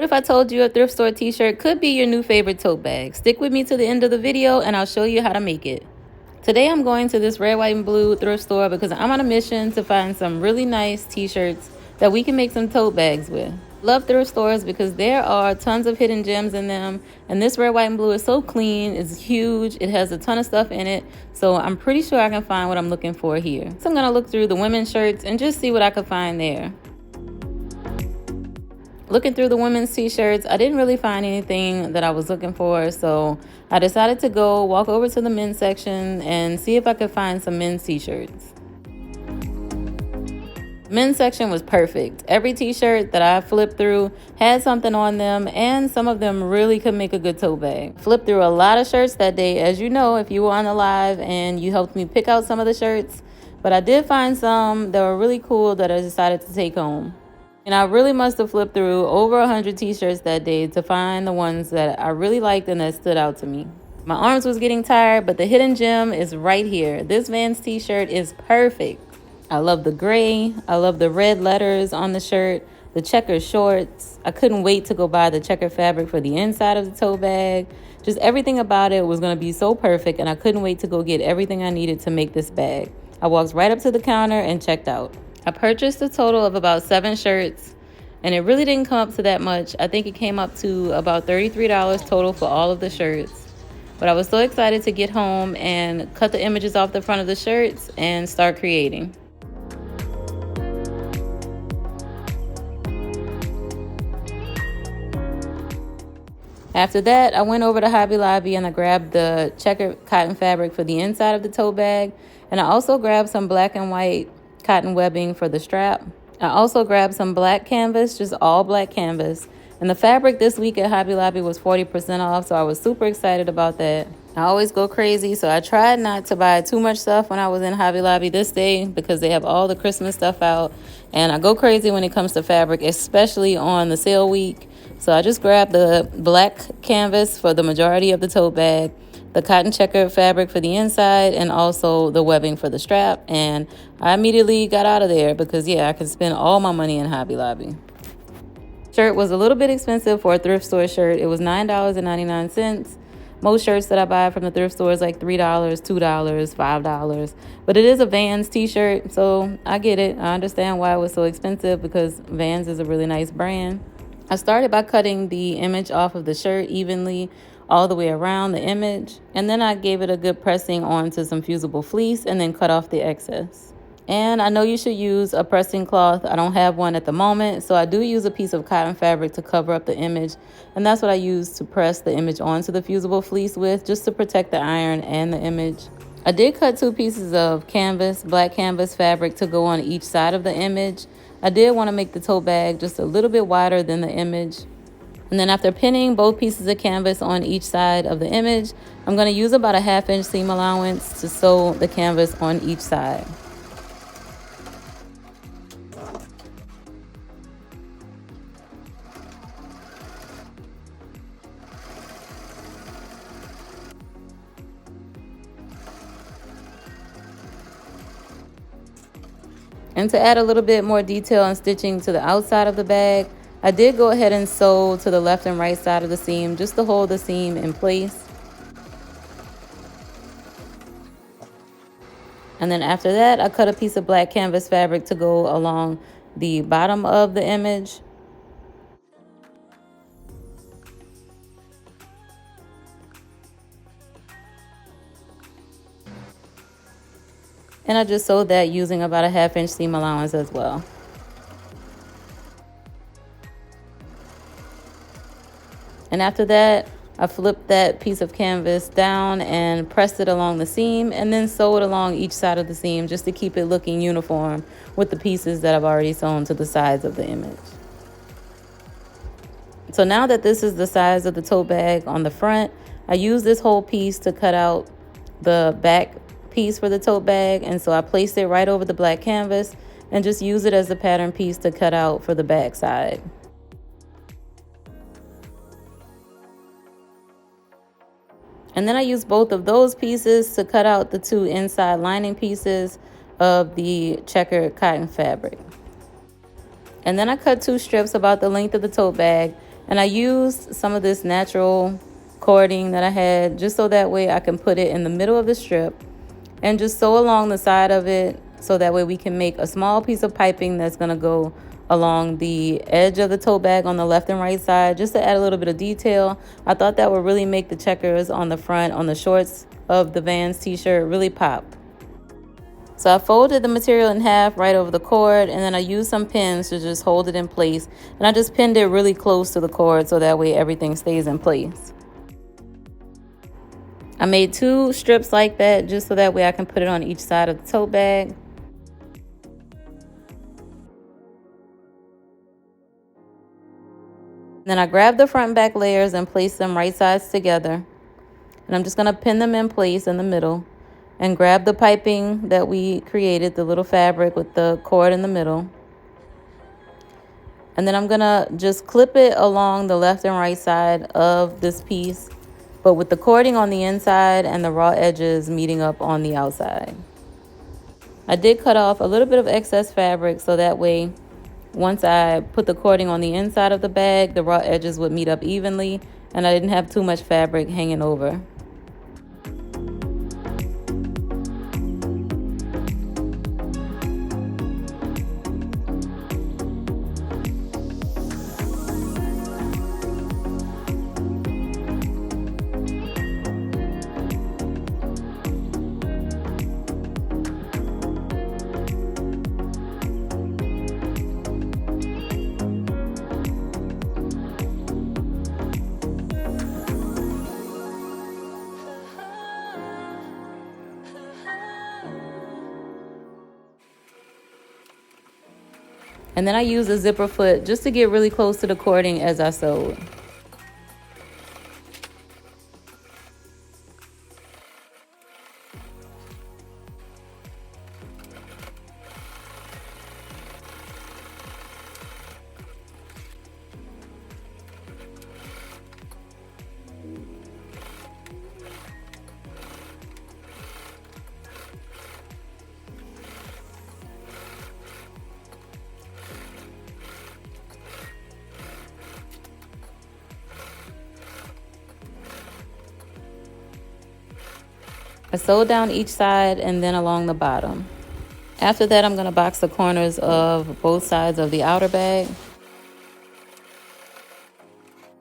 What if I told you a thrift store t-shirt could be your new favorite tote bag? Stick with me to the end of the video and I'll show you how to make it. Today I'm going to this red, white, and blue thrift store because I'm on a mission to find some really nice t-shirts that we can make some tote bags with. Love thrift stores because there are tons of hidden gems in them, and this red, white, and blue is so clean, it's huge, it has a ton of stuff in it, so I'm pretty sure I can find what I'm looking for here. So I'm going to look through the women's shirts and just see what I could find there. Looking through the women's t-shirts, I didn't really find anything that I was looking for, so I decided to go walk over to the men's section and see if I could find some men's t-shirts. Men's section was perfect. Every t-shirt that I flipped through had something on them, and some of them really could make a good tote bag. Flipped through a lot of shirts that day, as you know, if you were on the live and you helped me pick out some of the shirts, but I did find some that were really cool that I decided to take home. And I really must have flipped through over 100 t-shirts that day to find the ones that I really liked and that stood out to me. My arms was getting tired, but the hidden gem is right here. This Vans t-shirt is perfect. I love the gray. I love the red letters on the shirt, the checker shorts. I couldn't wait to go buy the checker fabric for the inside of the tote bag. Just everything about it was going to be so perfect, and I couldn't wait to go get everything I needed to make this bag. I walked right up to the counter and checked out. I purchased a total of about 7 shirts, and it really didn't come up to that much. I think it came up to about $33 total for all of the shirts. But I was so excited to get home and cut the images off the front of the shirts and start creating. After that, I went over to Hobby Lobby and I grabbed the checkered cotton fabric for the inside of the tote bag, and I also grabbed some black and white cotton webbing for the strap. I also grabbed some black canvas, just all black canvas. And the fabric this week at Hobby Lobby was 40% off, so I was super excited about that. I always go crazy, so I tried not to buy too much stuff when I was in Hobby Lobby this day because they have all the Christmas stuff out. And I go crazy when it comes to fabric, especially on the sale week. So I just grabbed the black canvas for the majority of the tote bag, the cotton checkered fabric for the inside, and also the webbing for the strap. And I immediately got out of there because, yeah, I could spend all my money in Hobby Lobby. Shirt was a little bit expensive for a thrift store shirt. It was $9.99. Most shirts that I buy from the thrift store is like $3, $2, $5. But it is a Vans t-shirt, so I get it. I understand why it was so expensive because Vans is a really nice brand. I started by cutting the image off of the shirt evenly all the way around the image, and then I gave it a good pressing onto some fusible fleece and then cut off the excess. And I know you should use a pressing cloth. I don't have one at the moment, so I do use a piece of cotton fabric to cover up the image, and that's what I use to press the image onto the fusible fleece with, just to protect the iron and the image. I did cut 2 pieces of canvas, black canvas fabric, to go on each side of the image. I did want to make the tote bag just a little bit wider than the image. And then after pinning both pieces of canvas on each side of the image, I'm going to use about a 1/2 inch seam allowance to sew the canvas on each side. And to add a little bit more detail and stitching to the outside of the bag, I did go ahead and sew to the left and right side of the seam just to hold the seam in place. And then after that, I cut a piece of black canvas fabric to go along the bottom of the image. And I just sewed that using about a 1/2 inch seam allowance as well. And after that, I flipped that piece of canvas down and pressed it along the seam, and then sewed along each side of the seam just to keep it looking uniform with the pieces that I've already sewn to the sides of the image. So now that this is the size of the tote bag on the front, I use this whole piece to cut out the back piece for the tote bag, and so I placed it right over the black canvas and just use it as the pattern piece to cut out for the back side. And then I use both of those pieces to cut out the 2 inside lining pieces of the checkered cotton fabric. And then I cut 2 strips about the length of the tote bag, And I used some of this natural cording that I had just so that way I can put it in the middle of the strip and just sew along the side of it, so that way we can make a small piece of piping that's going to go along the edge of the tote bag on the left and right side, just to add a little bit of detail. I thought that would really make the checkers on the front, on the shorts of the Vans t-shirt, really pop. So I folded the material in half right over the cord, and then I used some pins to just hold it in place. And I just pinned it really close to the cord so that way everything stays in place. I made 2 strips like that just so that way I can put it on each side of the tote bag. Then I grabbed the front and back layers and placed them right sides together. And I'm just going to pin them in place in the middle and grab the piping that we created, the little fabric with the cord in the middle. And then I'm going to just clip it along the left and right side of this piece, but with the cording on the inside and the raw edges meeting up on the outside. I did cut off a little bit of excess fabric so that way once I put the cording on the inside of the bag, the raw edges would meet up evenly and I didn't have too much fabric hanging over. And then I used a zipper foot just to get really close to the cording as I sewed. I sewed down each side and then along the bottom. After that, I'm going to box the corners of both sides of the outer bag.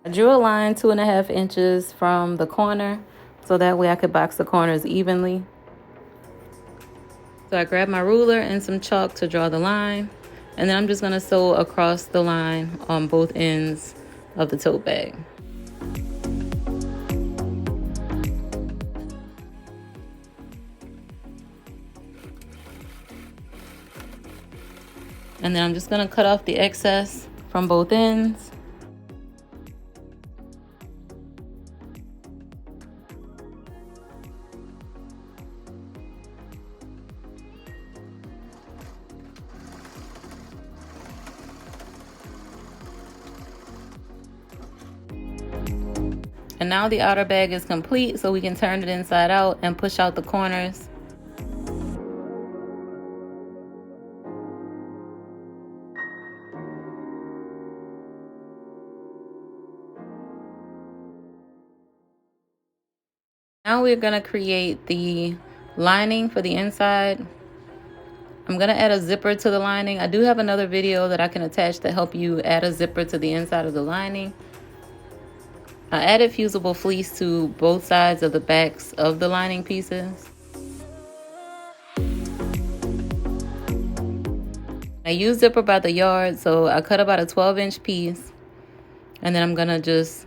I drew a line 2.5 inches from the corner so that way I could box the corners evenly. So I grabbed my ruler and some chalk to draw the line, and then I'm just going to sew across the line on both ends of the tote bag. And then I'm just going to cut off the excess from both ends. And now the outer bag is complete, so we can turn it inside out and push out the corners. Now we're going to create the lining for the inside. I'm going to add a zipper to the lining. I do have another video that I can attach to help you add a zipper to the inside of the lining. I added fusible fleece to both sides of the backs of the lining pieces. I used zipper by the yard, so I cut about a 12-inch piece. And then I'm going to just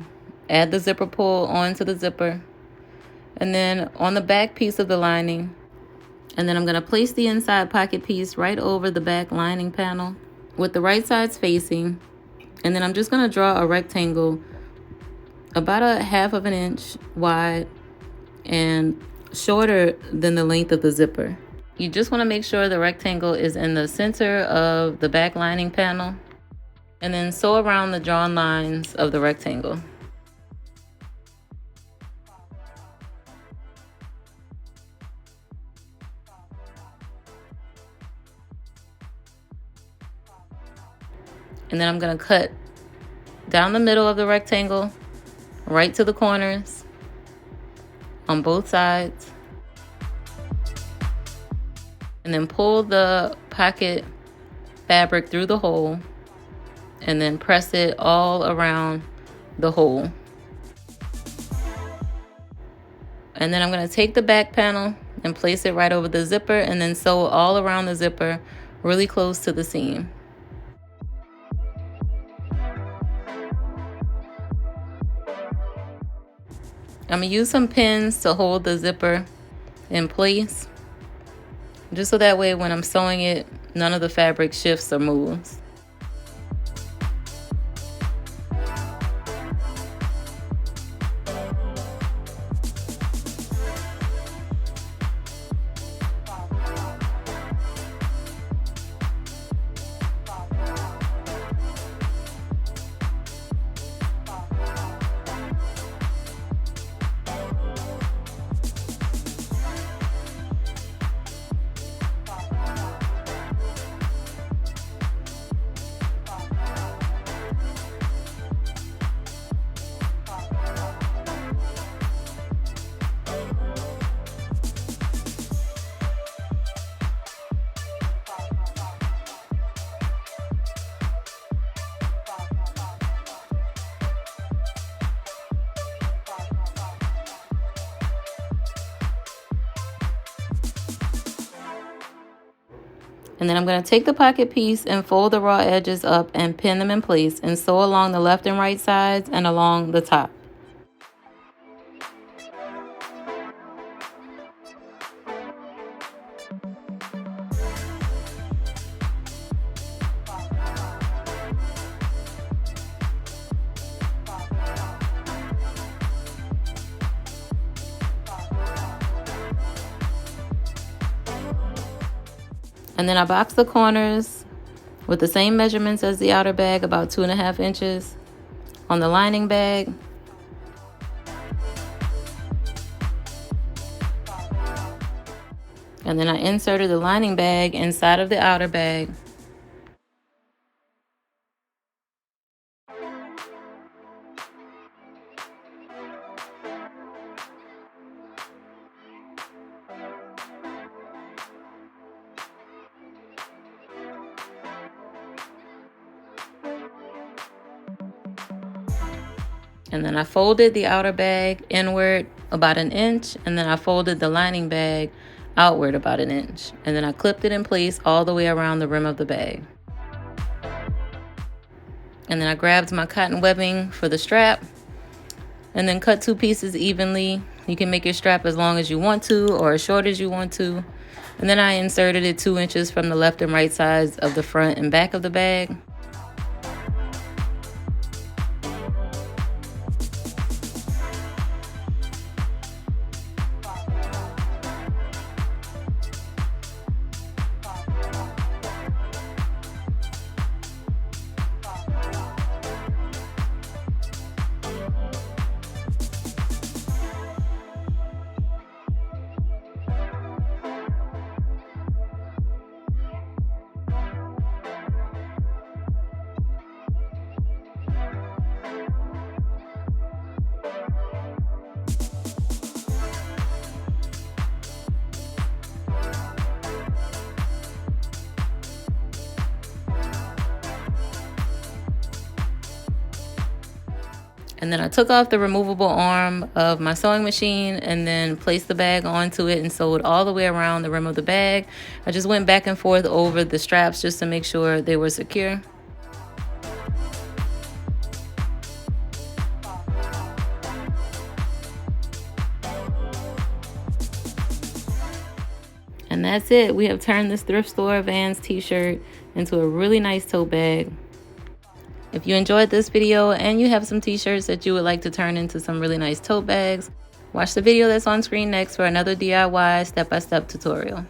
add the zipper pull onto the zipper. And then on the back piece of the lining, and then I'm going to place the inside pocket piece right over the back lining panel with the right sides facing. And then I'm just going to draw a rectangle about a 1/2 inch wide and shorter than the length of the zipper. You just want to make sure the rectangle is in the center of the back lining panel, and then sew around the drawn lines of the rectangle. And then I'm going to cut down the middle of the rectangle, right to the corners on both sides, and then pull the pocket fabric through the hole and then press it all around the hole. And then I'm going to take the back panel and place it right over the zipper and then sew all around the zipper really close to the seam. I'm going to use some pins to hold the zipper in place, just so that way when I'm sewing it, none of the fabric shifts or moves. And then I'm going to take the pocket piece and fold the raw edges up and pin them in place and sew along the left and right sides and along the top. And then I box the corners with the same measurements as the outer bag, about 2.5 inches on the lining bag. And then I inserted the lining bag inside of the outer bag. And then I folded the outer bag inward about 1 inch, and then I folded the lining bag outward about 1 inch. And then I clipped it in place all the way around the rim of the bag. And then I grabbed my cotton webbing for the strap and then cut 2 pieces evenly. You can make your strap as long as you want to or as short as you want to. And then I inserted it 2 inches from the left and right sides of the front and back of the bag. And then I took off the removable arm of my sewing machine and then placed the bag onto it and sewed all the way around the rim of the bag. I just went back and forth over the straps just to make sure they were secure. And that's it. We have turned this thrift store Vans t-shirt into a really nice tote bag. If you enjoyed this video and you have some t-shirts that you would like to turn into some really nice tote bags, watch the video that's on screen next for another DIY step-by-step tutorial.